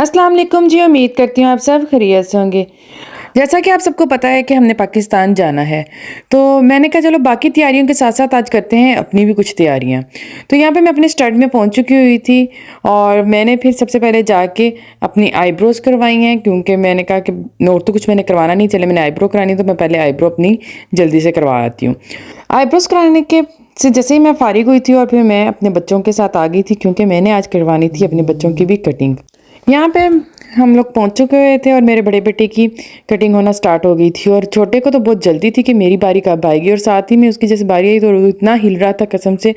अस्सलाम वालेकुम जी। उम्मीद करती हूँ आप सब खैरियत से होंगे। जैसा कि आप सबको पता है कि हमने पाकिस्तान जाना है, तो मैंने कहा चलो बाकी तैयारियों के साथ साथ आज करते हैं अपनी भी कुछ तैयारियां। तो यहाँ पे मैं अपने स्टड में पहुँच चुकी हुई थी और मैंने फिर सबसे पहले जाके अपनी आईब्रोज़ करवाई हैं, क्योंकि मैंने कहा कि और तो कुछ मैंने करवाना नहीं, चले मैंने आईब्रो करानी, तो मैं पहले आईब्रो अपनी जल्दी से करवा आती हूँ। आईब्रोज़ कराने के से जैसे ही मैं फ़ारिग हुई थी और फिर मैं अपने बच्चों के साथ आ गई थी, क्योंकि मैंने आज करवानी थी अपने बच्चों की भी कटिंग। यहाँ पे हम लोग पहुँच चुके हुए थे और मेरे बड़े बेटे की कटिंग होना स्टार्ट हो गई थी और छोटे को तो बहुत जल्दी थी कि मेरी बारी कब आएगी, और साथ ही में उसकी जैसे बारी आई तो वो इतना हिल रहा था कसम से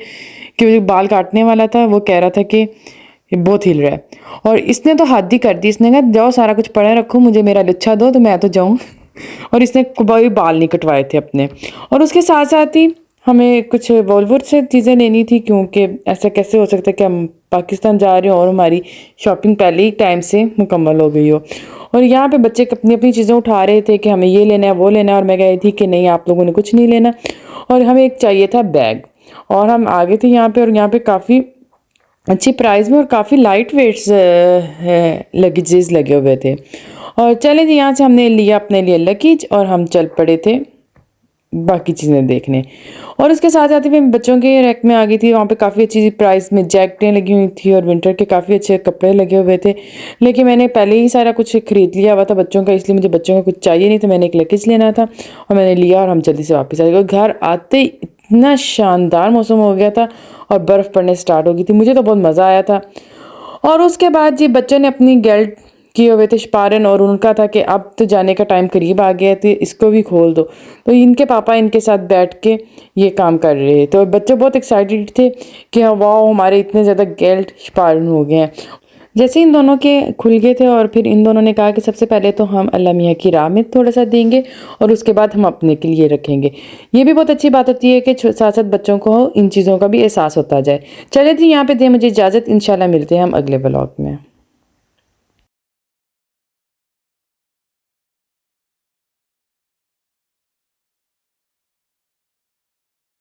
कि वो बाल काटने वाला था, वो कह रहा था कि ये बहुत हिल रहा है। और इसने तो हद ही कर दी, इसने कहा जाओ सारा कुछ पड़ा रखो, मुझे मेरा लच्छा दो तो मैं तो जाऊँ। और इसने कोई बाल नहीं कटवाए थे अपने। और उसके साथ साथ ही हमें कुछ बॉलीवुड से चीज़ें लेनी थी, क्योंकि ऐसा कैसे हो सकता है कि हम पाकिस्तान जा रहे हो और हमारी शॉपिंग पहले ही टाइम से मुकम्मल हो गई हो। और यहाँ पे बच्चे अपनी अपनी चीज़ें उठा रहे थे कि हमें ये लेना है वो लेना है, और मैं कही थी कि नहीं आप लोगों ने कुछ नहीं लेना। और हमें एक चाहिए था बैग, और हम आ गए थे यहाँ पे, और यहाँ पे काफ़ी अच्छी प्राइस में और काफ़ी लाइट वेट्स लगेजेस लगे हुए थे। और चले जी, यहाँ से हमने लिया अपने लिए लगेज और हम चल पड़े थे बाकी चीज़ें देखने। और उसके साथ साथ ही मैं बच्चों के रैक में आ गई थी, वहाँ पे काफ़ी अच्छी प्राइस में जैकेटें लगी हुई थी और विंटर के काफ़ी अच्छे कपड़े लगे हुए थे। लेकिन मैंने पहले ही सारा कुछ ख़रीद लिया हुआ था बच्चों का, इसलिए मुझे बच्चों का कुछ चाहिए नहीं था। मैंने एक लगेज लेना था और मैंने लिया और हम जल्दी से वापस आ गए। और घर आते इतना शानदार मौसम हो गया था और बर्फ़ पड़ने स्टार्ट हो गई थी, मुझे तो बहुत मज़ा आया था। और उसके बाद जी बच्चों ने अपनी गेल्ट किए हुए थे शिपारन, और उनका था कि अब तो जाने का टाइम करीब आ गया है, इसको भी खोल दो। तो इनके पापा इनके साथ बैठ के ये काम कर रहे थे, तो बच्चे बहुत एक्साइटेड थे कि हाँ वाह हमारे इतने ज़्यादा गेल्ट शिपारन हो गए हैं। जैसे इन दोनों के खुल गए थे और फिर इन दोनों ने कहा कि सबसे पहले तो हम अल्लाह मियाँ की राह में थोड़ा सा देंगे और उसके बाद हम अपने के लिए रखेंगे। ये भी बहुत अच्छी बात होती है कि साथ साथ बच्चों को इन चीज़ों का भी एहसास होता जाए। चले जी, यहाँ पे दे मुझे इजाज़त, इंशाल्लाह मिलते हैं हम अगले व्लॉग में।